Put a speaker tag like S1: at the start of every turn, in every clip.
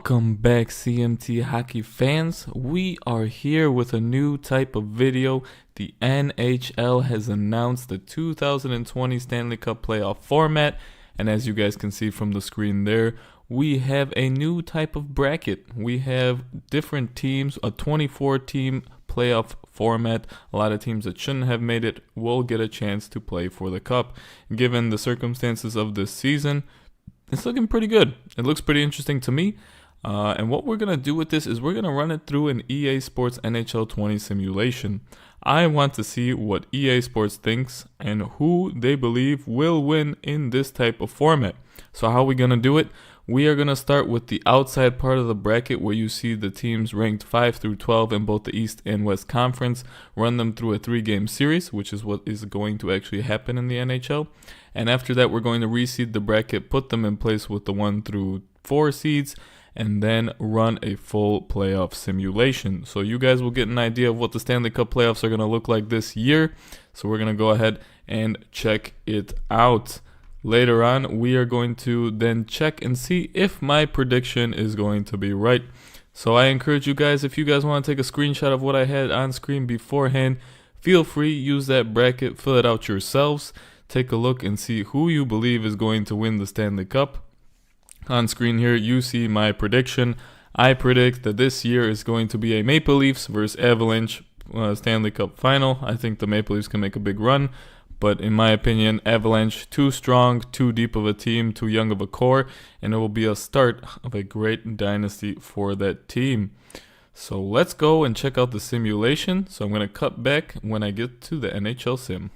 S1: Welcome back, CMT hockey fans. We are here with a new type of video. The NHL has announced the 2020 Stanley Cup playoff format, and as you guys can see from the screen there, we have a new type of bracket. We have different teams, a 24-team playoff format. A lot of teams that shouldn't have made it will get a chance to play for the Cup. Given the circumstances of this season, it's looking pretty good. It looks pretty interesting to me. And what we're going to do with this is we're going to run it through an EA Sports NHL 20 simulation. I want to see what EA Sports thinks and who they believe will win in this type of format. So how are we going to do it? We are going to start with the outside part of the bracket where you see the teams ranked 5 through 12 in both the East and West Conference. Run them through a 3-game series, which is what is going to actually happen in the NHL. And after that, we're going to reseed the bracket, put them in place with the 1 through 4 seeds, and then run a full playoff simulation. So you guys will get an idea of what the Stanley Cup playoffs are going to look like this year. So we're going to go ahead and check it out. Later on, we are going to then check and see if my prediction is going to be right. So I encourage you guys, if you guys want to take a screenshot of what I had on screen beforehand, feel free, use that bracket, fill it out yourselves. Take a look and see who you believe is going to win the Stanley Cup. On screen here, you see my prediction. I predict that this year is going to be a Maple Leafs versus Avalanche Stanley Cup final. I think the Maple Leafs can make a big run. But in my opinion, Avalanche, too strong, too deep of a team, too young of a core, and it will be a start of a great dynasty for that team. So let's go and check out the simulation. So I'm going to cut back when I get to the NHL sim.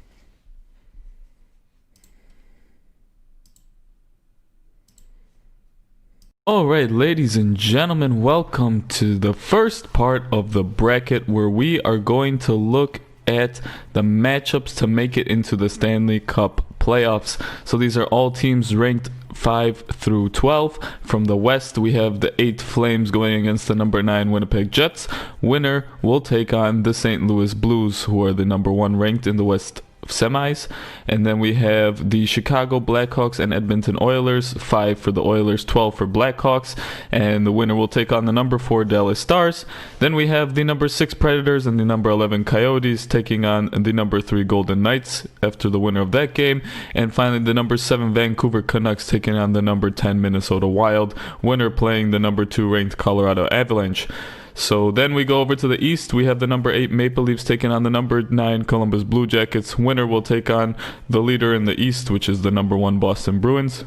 S1: Alright, ladies and gentlemen, welcome to the first part of the bracket where we are going to look at the matchups to make it into the Stanley Cup playoffs. So these are all teams ranked 5 through 12. From the West, we have the 8 Flames going against the number 9 Winnipeg Jets. Winner will take on the St. Louis Blues, who are the number 1 ranked in the West semis. And then we have the Chicago Blackhawks and Edmonton Oilers, 5 for the Oilers, 12 for Blackhawks, and the winner will take on the number 4 Dallas Stars. Then we have the number 6 Predators and the number 11 Coyotes taking on the number 3 Golden Knights after the winner of that game. And finally the number 7 Vancouver Canucks taking on the number 10 Minnesota Wild, winner playing the number 2 ranked Colorado Avalanche. So then we go over to the East. We have the number 8 Maple Leafs taking on the number 9 Columbus Blue Jackets. Winner will take on the leader in the East, which is the number 1 Boston Bruins.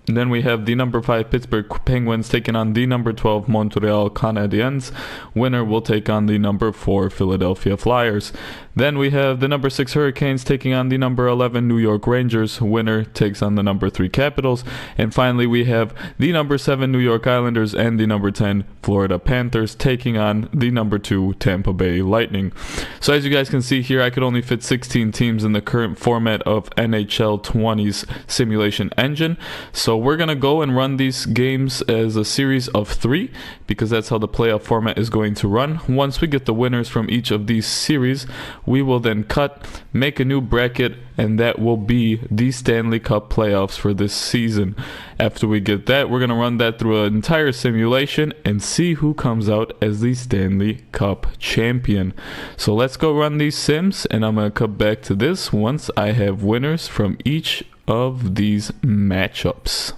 S1: And then we have the number 5 Pittsburgh Penguins taking on the number 12 Montreal Canadiens. Winner will take on the number 4 Philadelphia Flyers. Then we have the number 6 Hurricanes taking on the number 11 New York Rangers. Winner takes on the number 3 Capitals. And finally we have the number 7 New York Islanders and the number 10 Florida Panthers taking on the number 2 Tampa Bay Lightning. So as you guys can see here, I could only fit 16 teams in the current format of NHL 20's simulation engine. So we're going to go and run these games as a series of 3 because that's how the playoff format is going to run. Once we get the winners from each of these series, we will then cut, make a new bracket, and that will be the Stanley Cup playoffs for this season. After we get that, we're going to run that through an entire simulation and see who comes out as the Stanley Cup champion. So let's go run these sims, and I'm going to come back to this once I have winners from each of these matchups.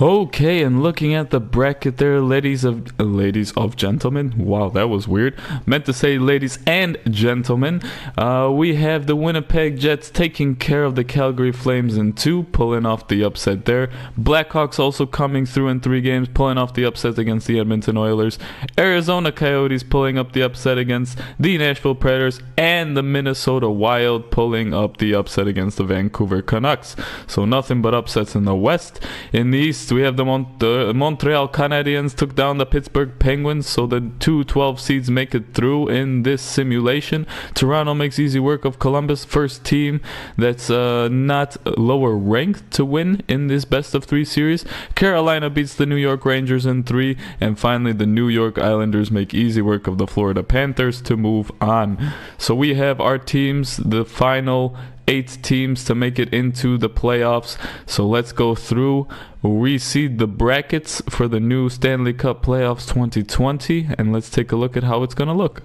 S1: Okay, and looking at the bracket there, ladies of gentlemen, wow, that was weird, meant to say ladies and gentlemen, we have the Winnipeg Jets taking care of the Calgary Flames in 2, pulling off the upset there. Blackhawks also coming through in 3 games, pulling off the upset against the Edmonton Oilers. Arizona Coyotes pulling up the upset against the Nashville Predators, and the Minnesota Wild pulling up the upset against the Vancouver Canucks. So nothing but upsets in the West. In the East, we have the Montreal Canadiens took down the Pittsburgh Penguins, so the 2 12 seeds make it through in this simulation. Toronto makes easy work of Columbus, first team that's not lower ranked to win in this best of 3 series. Carolina beats the New York Rangers in 3, and finally the New York Islanders make easy work of the Florida Panthers to move on. So we have our teams, the final 8 teams to make it into the playoffs. So let's go through, reseed the brackets for the new Stanley Cup Playoffs 2020, and let's take a look at how it's going to look.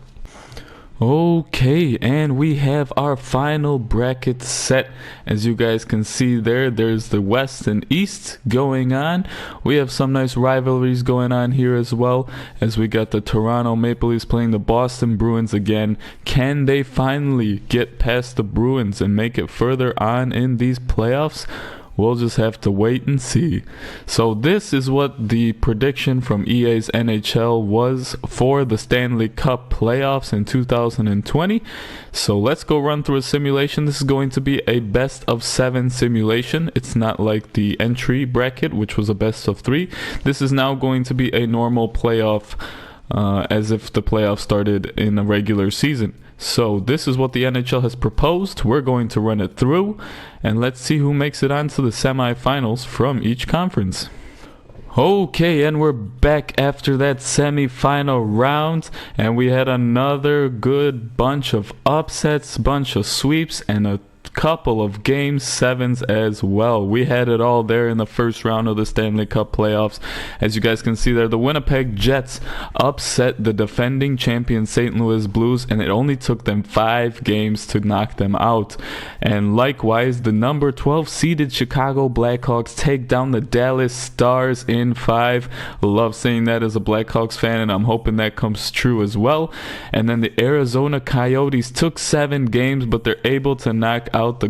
S1: Okay, and we have our final bracket set. As you guys can see there's the West and East going on. We have some nice rivalries going on here as well, as we got the Toronto Maple Leafs playing the Boston Bruins again. Can they finally get past the Bruins and make it further on in these playoffs? We'll just have to wait and see. So this is what the prediction from EA's NHL was for the Stanley Cup playoffs in 2020. So let's go run through a simulation. This is going to be a best of 7 simulation. It's not like the entry bracket, which was a best of 3. This is now going to be a normal playoff, as if the playoffs started in a regular season. So this is what the NHL has proposed. We're going to run it through, and let's see who makes it onto the semifinals from each conference. Okay, and we're back after that semifinal round, and we had another good bunch of upsets, bunch of sweeps, and a couple of game 7s as well. We had it all there in the first round of the Stanley Cup playoffs. As you guys can see there, the Winnipeg Jets upset the defending champion St. Louis Blues, and it only took them 5 games to knock them out. And likewise, the number 12 seeded Chicago Blackhawks take down the Dallas Stars in 5. Love saying that as a Blackhawks fan, and I'm hoping that comes true as well. And then the Arizona Coyotes took 7 games, but they're able to knock out the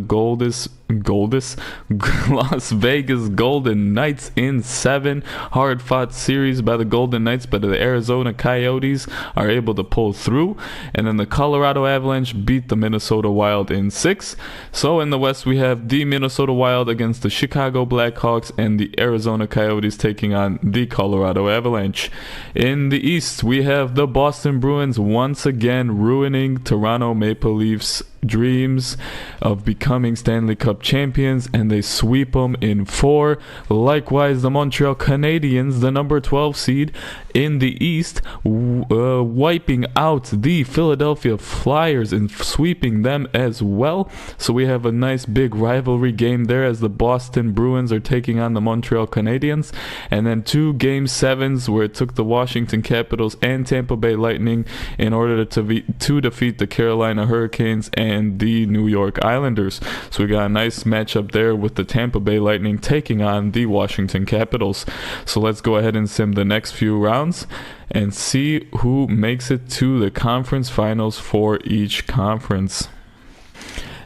S1: Las Vegas Golden Knights in 7. Hard fought series by the Golden Knights, but the Arizona Coyotes are able to pull through. And then the Colorado Avalanche beat the Minnesota Wild in 6. So in the West, we have the Minnesota Wild against the Chicago Blackhawks, and the Arizona Coyotes taking on the Colorado Avalanche. In the East, we have the Boston Bruins once again ruining Toronto Maple Leafs dreams of becoming Stanley Cup champions, and they sweep them in 4. Likewise, the Montreal Canadiens, the number 12 seed in the East, wiping out the Philadelphia Flyers and sweeping them as well. So we have a nice big rivalry game there, as the Boston Bruins are taking on the Montreal Canadiens. And then 2 game 7s where it took the Washington Capitals and Tampa Bay Lightning in order to defeat the Carolina Hurricanes and the New York Islanders. So we got a nice matchup there with the Tampa Bay Lightning taking on the Washington Capitals. So let's go ahead and sim the next few rounds and see who makes it to the conference finals for each conference.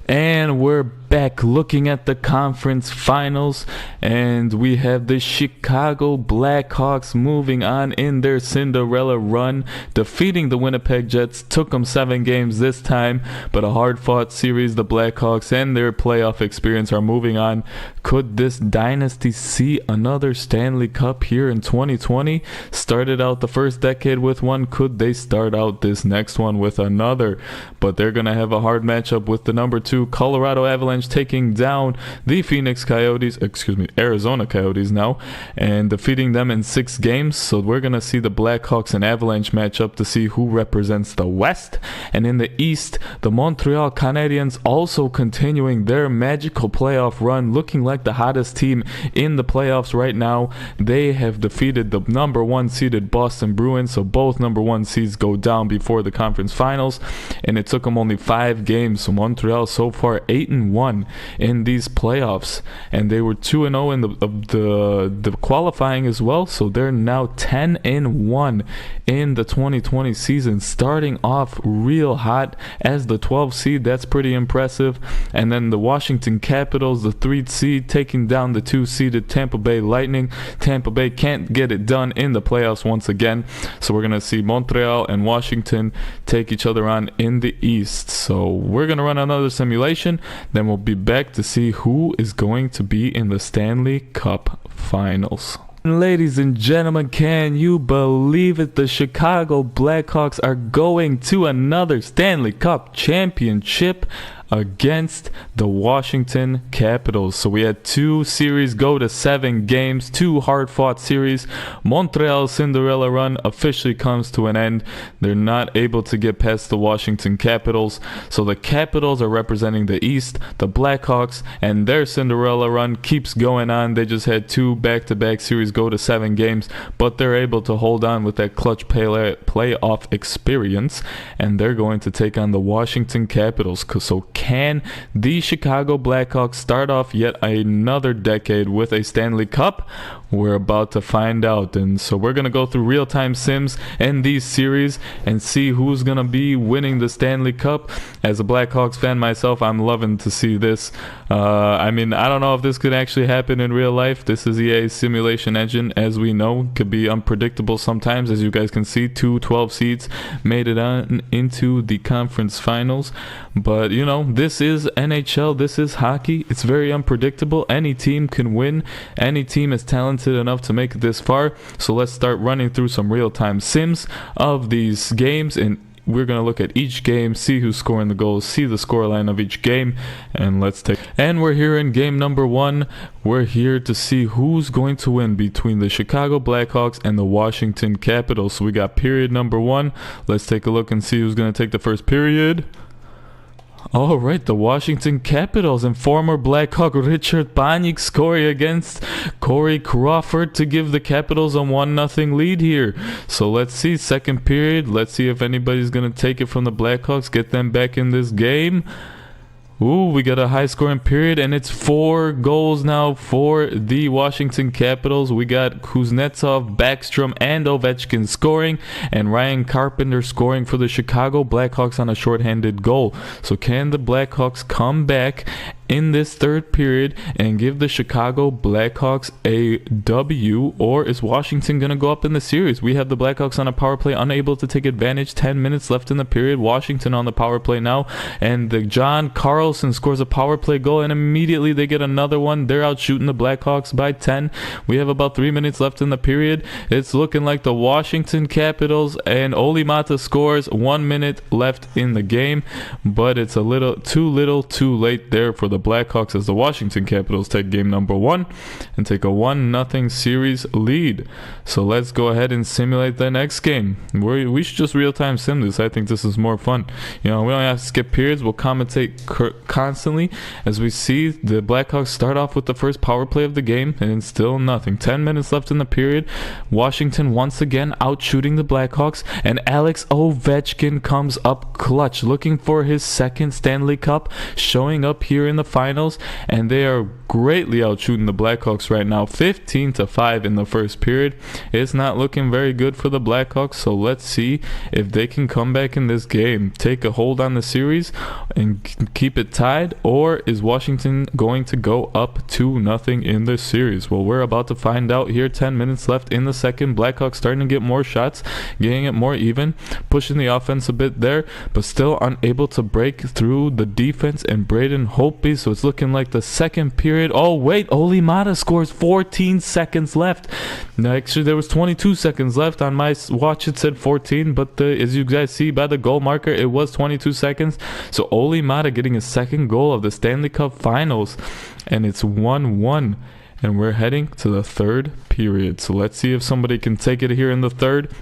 S1: And we're back looking at the conference finals, and we have the Chicago Blackhawks moving on in their Cinderella run, defeating the Winnipeg Jets. Took them 7 games this time, but a hard-fought series. The Blackhawks and their playoff experience are moving on. Could this dynasty see another Stanley Cup here in 2020? Started out the first decade with one. Could they start out this next one with another? But they're going to have a hard matchup with the number 2 Colorado Avalanche taking down the Arizona Coyotes now, and defeating them in 6 games. So we're going to see the Blackhawks and Avalanche matchup to see who represents the West. And in the East, the Montreal Canadiens also continuing their magical playoff run, looking like the hottest team in the playoffs right now. They have defeated the number 1 seeded Boston Bruins, so both number 1 seeds go down before the conference finals, and it took them only 5 games. So Montreal so far 8-1 in these playoffs, and they were 2-0 in the qualifying as well. So they're now 10-1 in the 2020 season, starting off real hot as the 12th seed. That's pretty impressive. And then the Washington Capitals, the 3rd seed, taking down the 2-seeded Tampa Bay Lightning. Tampa Bay can't get it done in the playoffs once again, so we're going to see Montreal and Washington take each other on in the East. So we're going to run another simulation, then we'll be back to see who is going to be in the Stanley Cup Finals. Ladies and gentlemen, can you believe it? The Chicago Blackhawks are going to another Stanley Cup Championship. against the Washington Capitals. So we had 2 series go to 7 games, 2 hard-fought series. Montreal's Cinderella run officially comes to an end. They're not able to get past the Washington Capitals. So the Capitals are representing the East, the Blackhawks, and their Cinderella run keeps going on. They just had 2 back-to-back series go to 7 games, but they're able to hold on with that clutch playoff experience, and they're going to take on the Washington Capitals. So can the Chicago Blackhawks start off yet another decade with a Stanley Cup? We're about to find out. And so we're going to go through real-time sims in these series and see who's going to be winning the Stanley Cup. As a Blackhawks fan myself, I'm loving to see this. I don't know if this could actually happen in real life. This is EA's simulation engine, as we know, could be unpredictable sometimes. As you guys can see, 2 12 seeds made it on into the conference finals. But this is NHL, this is hockey. It's very unpredictable. Any team can win. Any team is talented enough to make it this far. So let's start running through some real-time sims of these games, and we're going to look at each game, see who's scoring the goals, see the scoreline of each game, and we're here in game number 1. We're here to see who's going to win between the Chicago Blackhawks and the Washington Capitals. So we got period number 1. Let's take a look and see who's going to take the first period. All right, the Washington Capitals and former Blackhawk Richard Panik scoring against Corey Crawford to give the Capitals a 1-0 lead here. So let's see, second period. Let's see if anybody's going to take it from the Blackhawks, get them back in this game. Ooh, we got a high-scoring period, and it's 4 goals now for the Washington Capitals. We got Kuznetsov, Backstrom, and Ovechkin scoring, and Ryan Carpenter scoring for the Chicago Blackhawks on a shorthanded goal. So can the Blackhawks come back in this third period and give the Chicago Blackhawks a W, or is Washington going to go up in the series? We have the Blackhawks on a power play, unable to take advantage. 10 minutes left in the period. Washington on the power play now, and the John Carlson scores a power play goal, and immediately they get another one. They're out shooting the Blackhawks by 10. We have about 3 minutes left in the period. It's looking like the Washington Capitals, and Oli Mata scores. 1 minute left in the game, but it's a little too late there for the Blackhawks as the Washington Capitals take game number 1 and take a 1-0 series lead. So let's go ahead and simulate the next game. We should just real-time sim this. I think this is more fun. We don't have to skip periods. We'll commentate constantly as we see the Blackhawks start off with the first power play of the game, and still nothing. 10 minutes left in the period. Washington once again out shooting the Blackhawks, and Alex Ovechkin comes up clutch, looking for his second Stanley Cup, showing up here in the finals, and they are greatly out shooting the Blackhawks right now, 15-5 in the first period. It's not looking very good for the Blackhawks, so let's see if they can come back in this game, take a hold on the series, and keep it tied, or is Washington going to go up 2-0 in this series? Well, we're about to find out here. 10 minutes left in the second. Blackhawks starting to get more shots, getting it more even, pushing the offense a bit there, but still unable to break through the defense and Braden Holtby. So it's looking like the second period. Oh wait, Oli Mata scores. 14 seconds left. Now, actually, there was 22 seconds left on my watch. It said 14, but as you guys see by the goal marker, it was 22 seconds. So Oli Mata getting his second goal of the Stanley Cup Finals, and it's 1-1, and we're heading to the third period. So let's see if somebody can take it here in the third.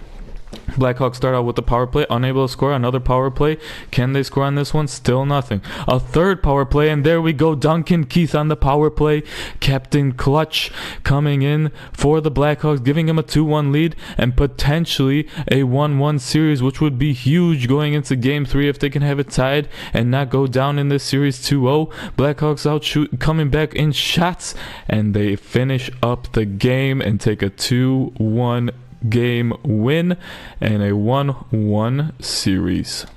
S1: Blackhawks start out with the power play, unable to score. Another power play. Can they score on this one? Still nothing. A third power play, and there we go. Duncan Keith on the power play. Captain Clutch coming in for the Blackhawks, giving him a 2-1 lead and potentially a 1-1 series, which would be huge going into game 3 if they can have it tied and not go down in this series 2-0. Blackhawks coming back in shots, and they finish up the game and take a 2-1 game win and a 1-1 series.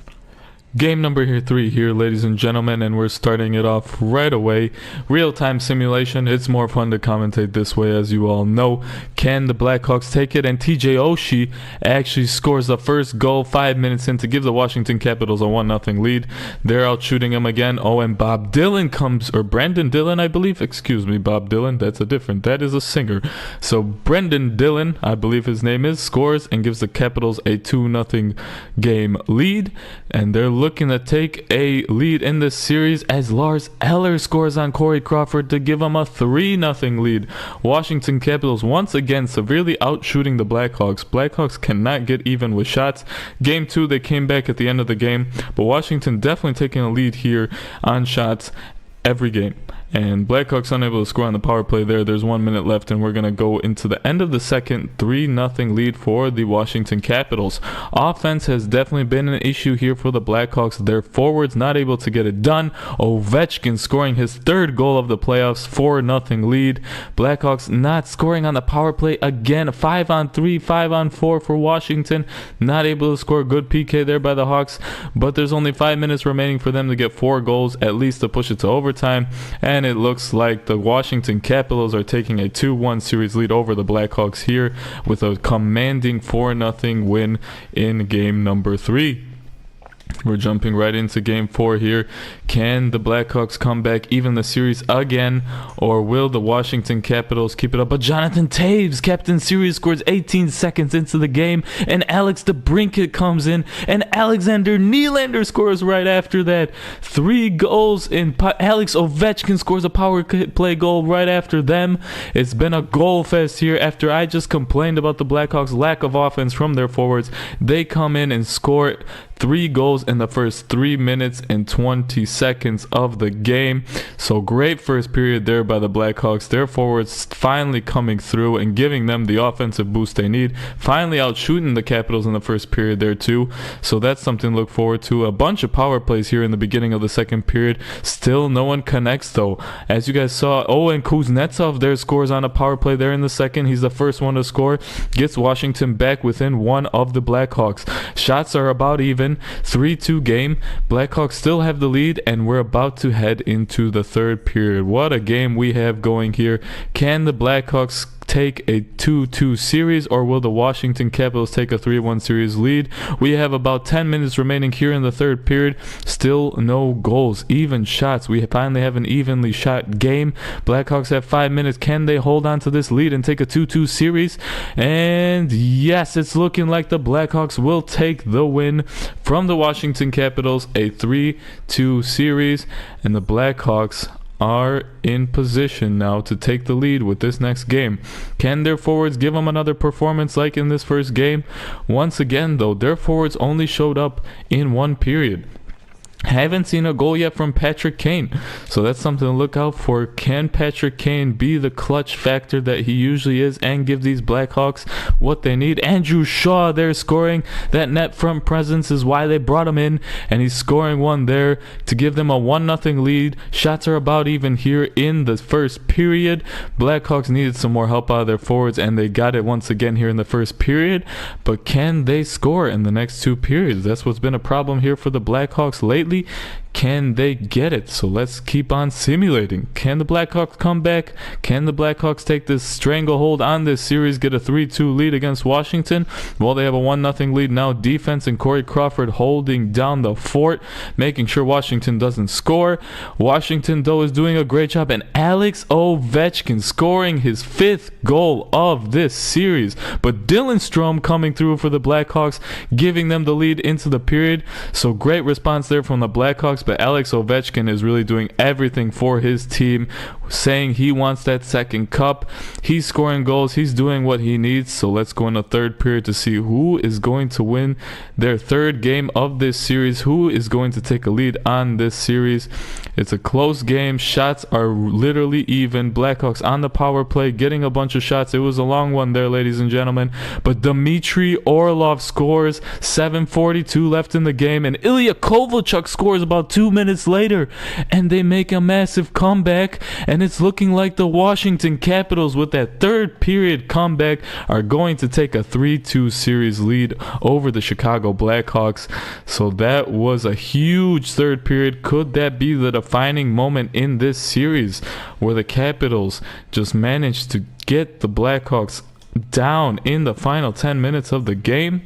S1: Game number 3 here, ladies and gentlemen, and we're starting it off right away. Real-time simulation. It's more fun to commentate this way, as you all know. Can the Blackhawks take it? And TJ Oshie actually scores the first goal 5 minutes in to give the Washington Capitals a 1-0 lead. They're out shooting him again. Oh, and Bob Dylan comes, or Brendan Dillon, I believe. Excuse me, Bob Dylan. That is a singer. So Brendan Dillon, I believe his name is, scores and gives the Capitals a 2-0 game lead. And they're looking to take a lead in this series as Lars Eller scores on Corey Crawford to give them a 3-0 lead. Washington Capitals once again severely outshooting the Blackhawks. Blackhawks cannot get even with shots. Game 2, they came back at the end of the game, but Washington definitely taking a lead here on shots every game. And Blackhawks unable to score on the power play there. There's 1 minute left, and we're going to go into the end of the second. 3-0 lead for the Washington Capitals. Offense has definitely been an issue here for the Blackhawks. Their forwards not able to get it done. Ovechkin scoring his third goal of the playoffs. 4-0 lead. Blackhawks not scoring on the power play again. 5-on-3, 5-on-4 for Washington. Not able to score. Good PK there by the Hawks. But there's only 5 minutes remaining for them to get 4 goals, at least to push it to overtime. And it looks like the Washington Capitals are taking a 2-1 series lead over the Blackhawks here with a commanding 4-0 win in game number 3. We're jumping right into game 4 here. Can the Blackhawks come back, even the series again, or will the Washington Capitals keep it up? But Jonathan Toews, captain series, scores 18 seconds into the game, and Alex DeBrincat comes in, and Alexander Nylander scores right after that. 3 goals in Alex Ovechkin scores a power play goal right after them. It's been a goal fest here. After I just complained about the Blackhawks' lack of offense from their forwards, they come in and score 3 goals in the first 3 minutes and 20 seconds of the game. So great first period there by the Blackhawks. Their forwards finally coming through and giving them the offensive boost they need. Finally out shooting the Capitals in the first period there too. So that's something to look forward to. A bunch of power plays here in the beginning of the second period. Still no one connects though. As you guys saw, and Kuznetsov there scores on a power play there in the second. He's the first one to score. Gets Washington back within 1 of the Blackhawks. Shots are about even. 3-2 game. Blackhawks still have the lead, and we're about to head into the third period. What a game we have going here. Can the Blackhawks take a 2-2 series, or will the Washington Capitals take a 3-1 series lead? We have about 10 minutes remaining here in the third period. Still no goals, even shots. We finally have an evenly shot game. Blackhawks have 5 minutes. Can they hold on to this lead and take a 2-2 series? And yes, it's looking like the Blackhawks will take the win from the Washington Capitals, a 3-2 series, and the Blackhawks are in position now to take the lead with this next game. Can their forwards give them another performance like in this first game? Once again though, their forwards only showed up in 1 period. Haven't seen a goal yet from Patrick Kane, so that's something to look out for. Can Patrick Kane be the clutch factor that he usually is and give these Blackhawks what they need? Andrew Shaw there scoring. That net front presence is why they brought him in, and he's scoring one there to give them a 1-0 lead. Shots are about even here in the first period. Blackhawks needed some more help out of their forwards, and they got it once again here in the first period, but can they score in the next 2 periods? That's what's been a problem here for the Blackhawks lately. Can they get it? So let's keep on simulating. Can the Blackhawks come back? Can the Blackhawks take this stranglehold on this series, get a 3-2 lead against Washington? Well, they have a 1-0 lead now. Defense and Corey Crawford holding down the fort, making sure Washington doesn't score. Washington, though, is doing a great job, and Alex Ovechkin scoring his 5th goal of this series. But Dylan Strome coming through for the Blackhawks, giving them the lead into the period. So great response there from the Blackhawks, but Alex Ovechkin is really doing everything for his team, saying he wants that second cup. He's scoring goals. He's doing what he needs. So let's go in the third period to see who is going to win their third game of this series, who is going to take a lead on this series. It's a close game. Shots are literally even. Blackhawks on the power play, getting a bunch of shots. It was a long one there, ladies and gentlemen, but Dmitry Orlov scores. 7:42 left in the game, and Ilya Kovalchuk scores about 2 minutes later, and they make a massive comeback. And it's looking like the Washington Capitals, with that third period comeback, are going to take a 3-2 series lead over the Chicago Blackhawks. So that was a huge third period. Could that be the defining moment in this series, where the Capitals just managed to get the Blackhawks down in the final 10 minutes of the game?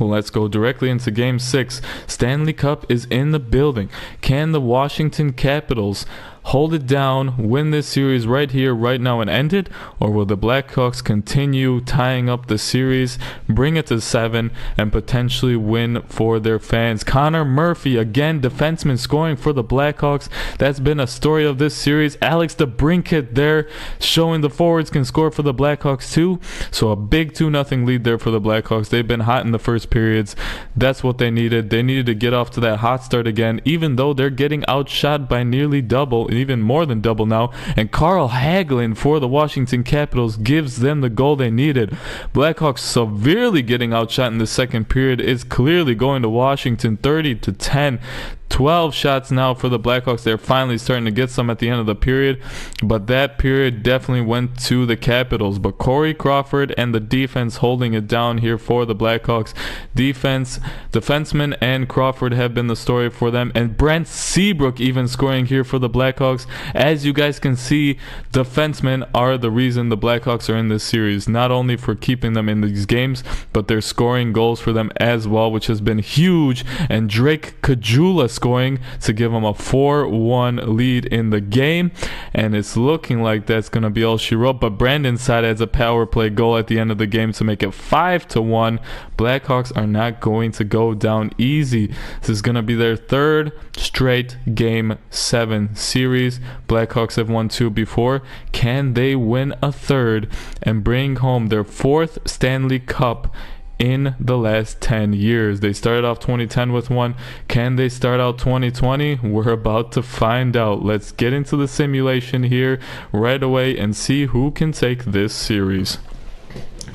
S1: Well, let's go directly into Game 6. Stanley Cup is in the building. Can the Washington Capitals hold it down, win this series right here, right now, and end it? Or will the Blackhawks continue tying up the series, bring it to 7, and potentially win for their fans? Connor Murphy, again, defenseman, scoring for the Blackhawks. That's been a story of this series. Alex DeBrincat there, showing the forwards can score for the Blackhawks too. So a big 2-0 lead there for the Blackhawks. They've been hot in the first periods. That's what they needed. They needed to get off to that hot start again, even though they're getting outshot by nearly double, even more than double now. And Carl Hagelin for the Washington Capitals gives them the goal they needed. Blackhawks severely getting outshot in the second period. Is clearly going to Washington 30-10. 12 shots now for the Blackhawks. They're finally starting to get some at the end of the period, but that period definitely went to the Capitals. But Corey Crawford and the defense holding it down here for the Blackhawks. Defenseman and Crawford have been the story for them, and Brent Seabrook even scoring here for the Blackhawks. As you guys can see, defensemen are the reason the Blackhawks are in this series, not only for keeping them in these games, but they're scoring goals for them as well, which has been huge. And Drake Kajula scoring to give them a 4-1 lead in the game, and it's looking like that's going to be all she wrote. But Brandon Saad adds a power play goal at the end of the game to make it 5-1. Blackhawks are not going to go down easy. This is going to be their third straight Game 7 series. Blackhawks have won 2 before. Can they win a third and bring home their 4th Stanley Cup in the last 10 years? They started off 2010 with one. Can they start out 2020? We're about to find out. Let's get into the simulation here right away and see who can take this series.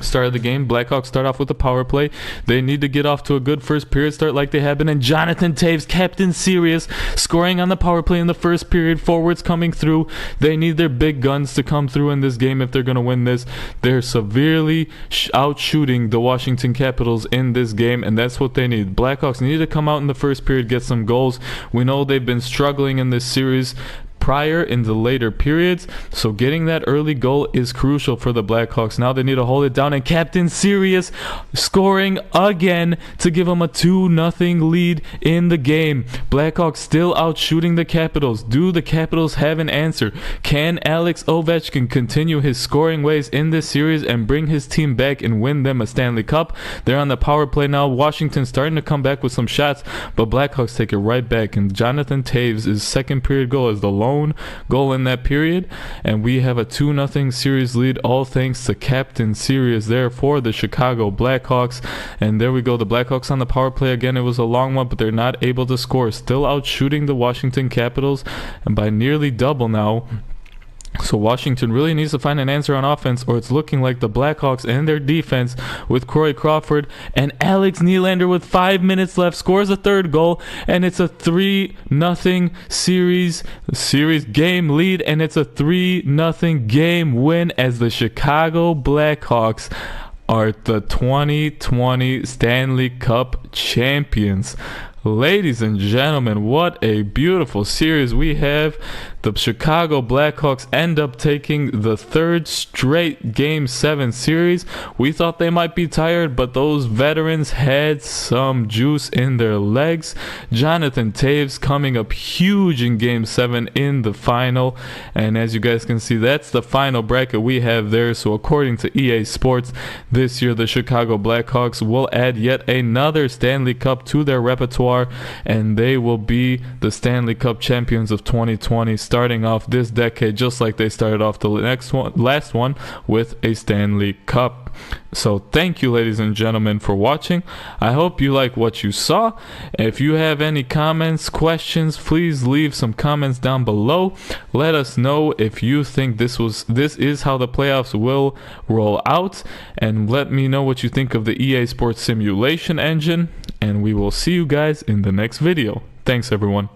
S1: Start of the game, Blackhawks start off with a power play. They need to get off to a good first period start like they have been, and Jonathan Toews, captain serious, scoring on the power play in the first period. Forwards coming through. They need their big guns to come through in this game if they're going to win this. They're severely out-shooting the Washington Capitals in this game, and that's what they need. Blackhawks need to come out in the first period, get some goals. We know they've been struggling in this series prior in the later periods, so getting that early goal is crucial for the Blackhawks. Now they need to hold it down, and Captain Sirius scoring again to give them a 2-0 lead in the game. Blackhawks still out shooting the Capitals. Do the Capitals have an answer? Can Alex Ovechkin continue his scoring ways in this series and bring his team back and win them a Stanley Cup? They're on the power play now. Washington starting to come back with some shots, but Blackhawks take it right back, and Jonathan Toews' second period goal is the lone goal in that period, and we have a 2-0 series lead, all thanks to Captain Sirius there for the Chicago Blackhawks. And there we go, the Blackhawks on the power play again. It was a long one, but they're not able to score, still out shooting the Washington Capitals, and by nearly double now. So Washington really needs to find an answer on offense, or it's looking like the Blackhawks and their defense with Corey Crawford and Alex Nylander with 5 minutes left scores a third goal, and it's a 3-0 series game lead, and it's a 3-0 game win as the Chicago Blackhawks are the 2020 Stanley Cup champions. Ladies and gentlemen, what a beautiful series we have. The Chicago Blackhawks end up taking the third straight Game 7 series. We thought they might be tired, but those veterans had some juice in their legs. Jonathan Toews coming up huge in Game 7 in the final. And as you guys can see, that's the final bracket we have there. So according to EA Sports, this year the Chicago Blackhawks will add yet another Stanley Cup to their repertoire, and they will be the Stanley Cup champions of 2020, starting off this decade just like they started off the last one with a Stanley Cup. So thank you, ladies and gentlemen, for watching. I hope you like what you saw. If you have any comments, questions, please leave some comments down below. Let us know if you think this is how the playoffs will roll out, and let me know what you think of the EA Sports simulation engine, and we will see you guys in the next video. Thanks, everyone.